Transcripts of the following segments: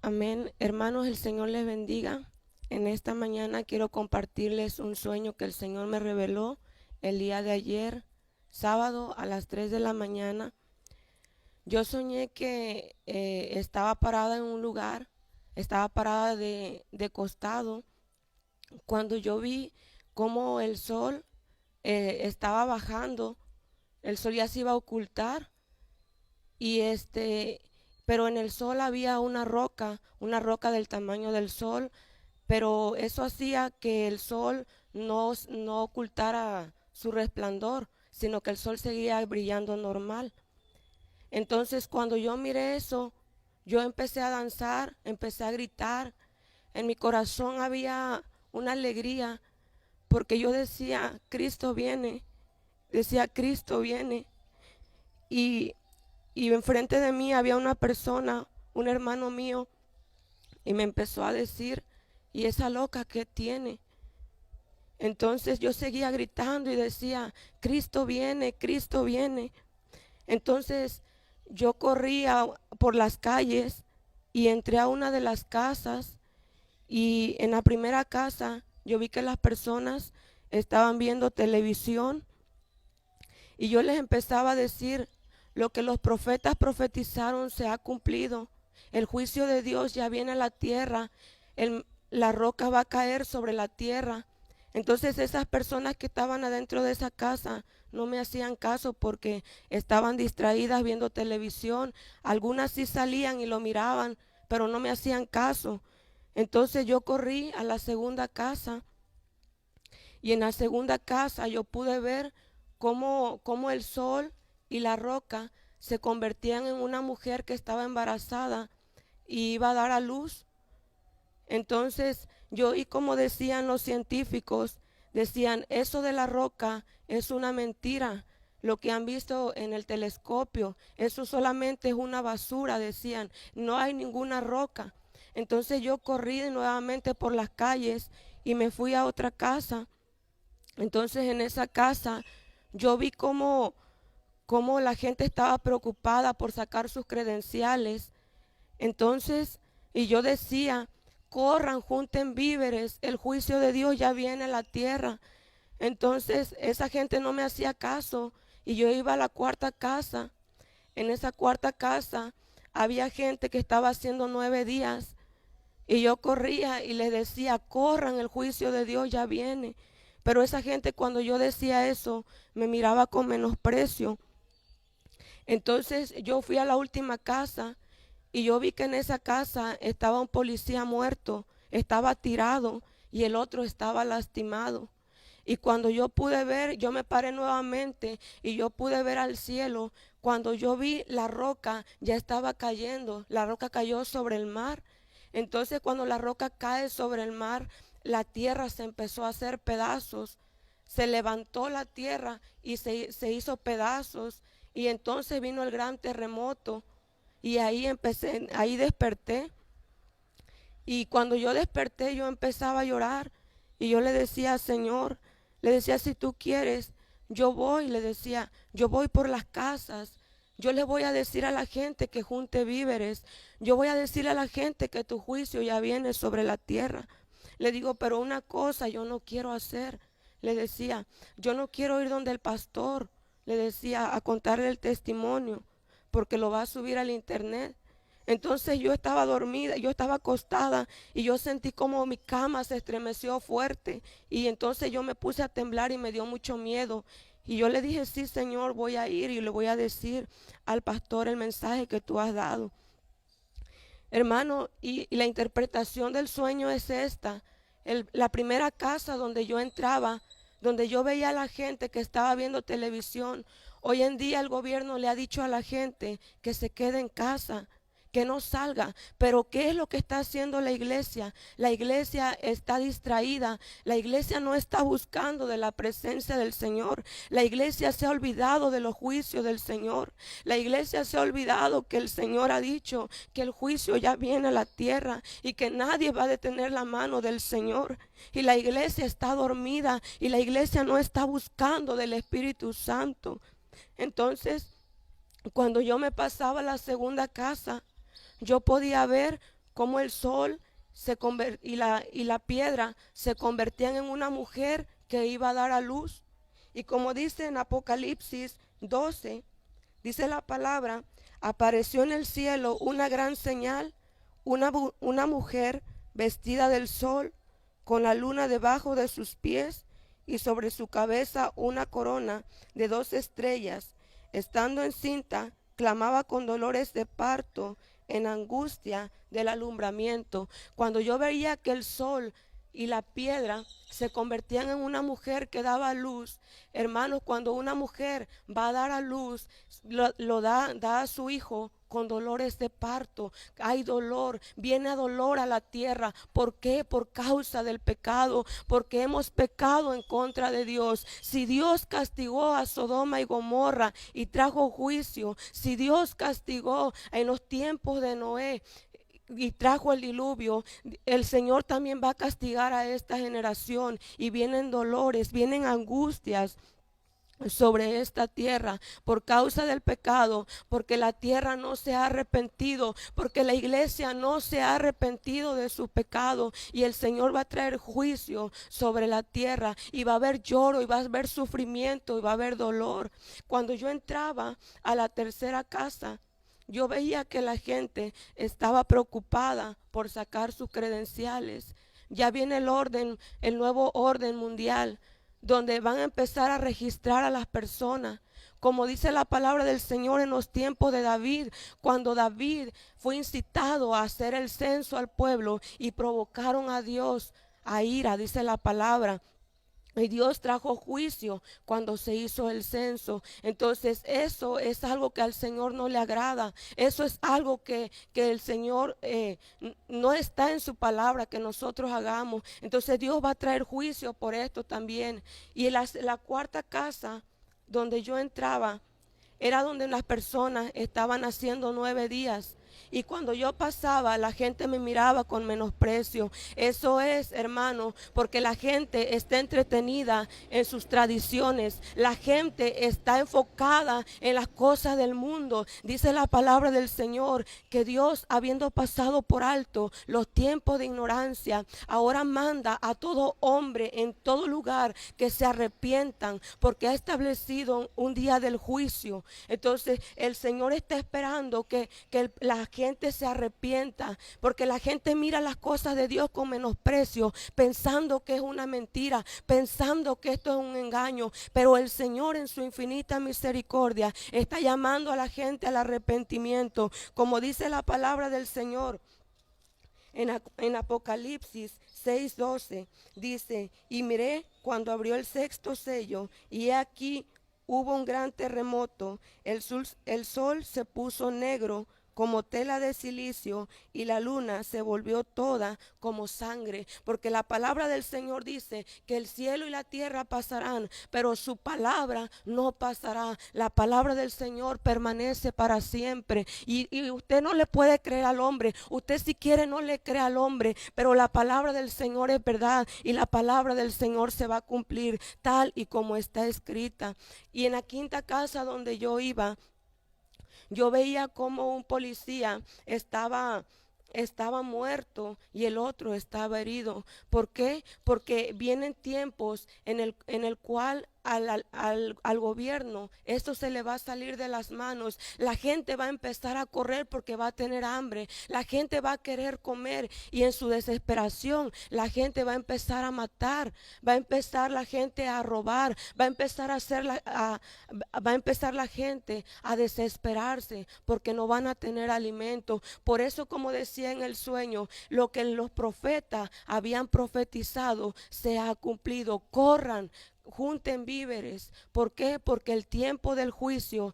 Amén. Hermanos, el Señor les bendiga. En esta mañana quiero compartirles un sueño que el Señor me reveló el día de ayer, sábado a las 3 de la mañana. Yo soñé que estaba parada en un lugar, estaba parada de costado, cuando yo vi cómo el sol estaba bajando, el sol ya se iba a ocultar y pero en el sol había una roca del tamaño del sol, pero eso hacía que el sol no ocultara su resplandor, sino que el sol seguía brillando normal. Entonces cuando yo miré eso, yo empecé a danzar, empecé a gritar. En mi corazón había una alegría porque yo decía, Cristo viene, decía, Cristo viene. Y, y enfrente de mí había una persona, un hermano mío, y me empezó a decir, ¿y esa loca qué tiene? Entonces yo seguía gritando y decía, Cristo viene, Cristo viene. Entonces yo corría por las calles y entré a una de las casas y en la primera casa yo vi que las personas estaban viendo televisión y yo les empezaba a decir, lo que los profetas profetizaron se ha cumplido. El juicio de Dios ya viene a la tierra. La roca va a caer sobre la tierra. Entonces esas personas que estaban adentro de esa casa no me hacían caso porque estaban distraídas viendo televisión. Algunas sí salían y lo miraban, pero no me hacían caso. Entonces yo corrí a la segunda casa y en la segunda casa yo pude ver cómo el sol y la roca se convertían en una mujer que estaba embarazada y iba a dar a luz. Entonces yo oí como decían los científicos, decían, eso de la roca es una mentira. Lo que han visto en el telescopio, eso solamente es una basura, decían, no hay ninguna roca. Entonces yo corrí nuevamente por las calles y me fui a otra casa. Entonces en esa casa yo vi cómo la gente estaba preocupada por sacar sus credenciales. Entonces, y yo decía, corran, junten víveres, el juicio de Dios ya viene a la tierra. Entonces esa gente no me hacía caso y yo iba a la cuarta casa. En esa cuarta casa había gente que estaba haciendo 9 días y yo corría y les decía, corran, el juicio de Dios ya viene. Pero esa gente cuando yo decía eso me miraba con menosprecio. Entonces yo fui a la última casa y yo vi que en esa casa estaba un policía muerto, estaba tirado y el otro estaba lastimado. Y cuando yo pude ver, yo me paré nuevamente y yo pude ver al cielo. Cuando yo vi la roca, ya estaba cayendo, la roca cayó sobre el mar. Entonces cuando la roca cae sobre el mar, la tierra se empezó a hacer pedazos. Se levantó la tierra y se hizo pedazos. Y entonces vino el gran terremoto. Y ahí desperté. Y cuando yo desperté, yo empezaba a llorar. Y yo le decía, Señor, le decía, si tú quieres, yo voy, le decía, yo voy por las casas. Yo le voy a decir a la gente que junte víveres. Yo voy a decir a la gente que tu juicio ya viene sobre la tierra. Le digo, pero una cosa yo no quiero hacer. Le decía, yo no quiero ir donde el pastor. Le decía, a contarle el testimonio, porque lo va a subir al internet. Entonces yo estaba dormida, yo estaba acostada y yo sentí como mi cama se estremeció fuerte y entonces yo me puse a temblar y me dio mucho miedo. Y yo le dije, sí, Señor, voy a ir y le voy a decir al pastor el mensaje que tú has dado. Hermano, y la interpretación del sueño es esta. La primera casa donde yo entraba, donde yo veía a la gente que estaba viendo televisión, hoy en día el gobierno le ha dicho a la gente que se quede en casa, que no salga. Pero ¿qué es lo que está haciendo la iglesia? La iglesia está distraída. La iglesia no está buscando de la presencia del Señor. La iglesia se ha olvidado de los juicios del Señor. La iglesia se ha olvidado que el Señor ha dicho que el juicio ya viene a la tierra y que nadie va a detener la mano del Señor. Y la iglesia está dormida y la iglesia no está buscando del Espíritu Santo. Entonces, cuando yo me pasaba a la segunda casa, yo podía ver cómo el sol y la piedra se convertían en una mujer que iba a dar a luz. Y como dice en Apocalipsis 12, dice la palabra, apareció en el cielo una gran señal, una mujer vestida del sol, con la luna debajo de sus pies y sobre su cabeza una corona de 2 estrellas. Estando encinta, clamaba con dolores de parto, en angustia del alumbramiento. Cuando yo veía que el sol y la piedra se convertían en una mujer que daba luz, hermanos, cuando una mujer va a dar a luz, da a su hijo con dolores de parto. Hay dolor, viene dolor a la tierra. ¿Por qué? Por causa del pecado, porque hemos pecado en contra de Dios. Si Dios castigó a Sodoma y Gomorra y trajo juicio, si Dios castigó en los tiempos de Noé y trajo el diluvio, el Señor también va a castigar a esta generación, y vienen dolores, vienen angustias sobre esta tierra por causa del pecado, porque la tierra no se ha arrepentido, porque la iglesia no se ha arrepentido de su pecado, y el Señor va a traer juicio sobre la tierra, y va a haber lloro, y va a haber sufrimiento, y va a haber dolor. Cuando yo entraba a la tercera casa, yo veía que la gente estaba preocupada por sacar sus credenciales. Ya viene el orden, el nuevo orden mundial, donde van a empezar a registrar a las personas. Como dice la palabra del Señor en los tiempos de David, cuando David fue incitado a hacer el censo al pueblo y provocaron a Dios a ira, dice la palabra. Y Dios trajo juicio cuando se hizo el censo. Entonces eso es algo que al Señor no le agrada. Eso es algo que el Señor no está en su palabra que nosotros hagamos. Entonces Dios va a traer juicio por esto también. Y la cuarta casa donde yo entraba era donde las personas estaban haciendo 9 días. Y cuando yo pasaba, la gente me miraba con menosprecio. Eso es, hermano, porque la gente está entretenida en sus tradiciones. La gente está enfocada en las cosas del mundo. Dice la palabra del Señor que Dios, habiendo pasado por alto los tiempos de ignorancia, ahora manda a todo hombre en todo lugar que se arrepientan, porque ha establecido un día del juicio. Entonces el Señor está esperando que la gente se arrepienta, porque la gente mira las cosas de Dios con menosprecio, pensando que es una mentira, pensando que esto es un engaño. Pero el Señor, en su infinita misericordia, está llamando a la gente al arrepentimiento, como dice la palabra del Señor en Apocalipsis 6:12. Dice: y miré cuando abrió el sexto sello, y he aquí hubo un gran terremoto. El sol se puso negro como tela de silicio, y la luna se volvió toda como sangre. Porque la palabra del Señor dice que el cielo y la tierra pasarán, pero su palabra no pasará. La palabra del Señor permanece para siempre, y usted no le puede creer al hombre. Usted, si quiere, no le cree al hombre, pero la palabra del Señor es verdad, y la palabra del Señor se va a cumplir tal y como está escrita. Y en la quinta casa donde yo iba, yo veía como un policía estaba muerto y el otro estaba herido. ¿Por qué? Porque vienen tiempos en el cual al gobierno esto se le va a salir de las manos. La gente va a empezar a correr porque va a tener hambre. La gente va a querer comer, y en su desesperación la gente va a empezar a matar. Va a empezar la gente a robar. Va a empezar la gente a desesperarse porque no van a tener alimento. Por eso, como decía en el sueño, lo que los profetas habían profetizado se ha cumplido. Corran, junten víveres. ¿Por qué? Porque el tiempo del juicio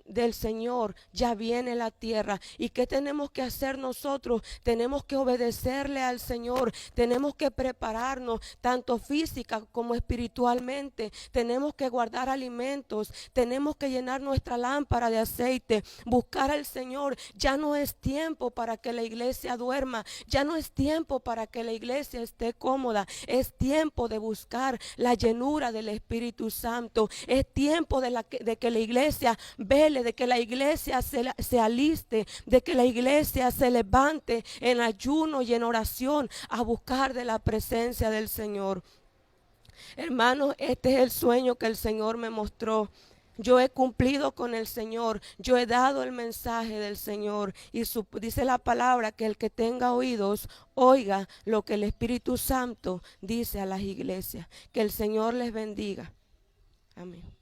del Señor ya viene a la tierra. ¿Y qué tenemos que hacer nosotros? Tenemos que obedecerle al Señor. Tenemos que prepararnos tanto física como espiritualmente. Tenemos que guardar alimentos. Tenemos que llenar nuestra lámpara de aceite. Buscar al Señor. Ya no es tiempo para que la iglesia duerma. Ya no es tiempo para que la iglesia esté cómoda. Es tiempo de buscar la llenura obra del Espíritu Santo. Es tiempo de que la iglesia vele, de que la iglesia se aliste, de que la iglesia se levante en ayuno y en oración a buscar de la presencia del Señor. Hermanos, este es el sueño que el Señor me mostró. Yo he cumplido con el Señor, yo he dado el mensaje del Señor y dice la palabra que el que tenga oídos oiga lo que el Espíritu Santo dice a las iglesias. Que el Señor les bendiga. Amén.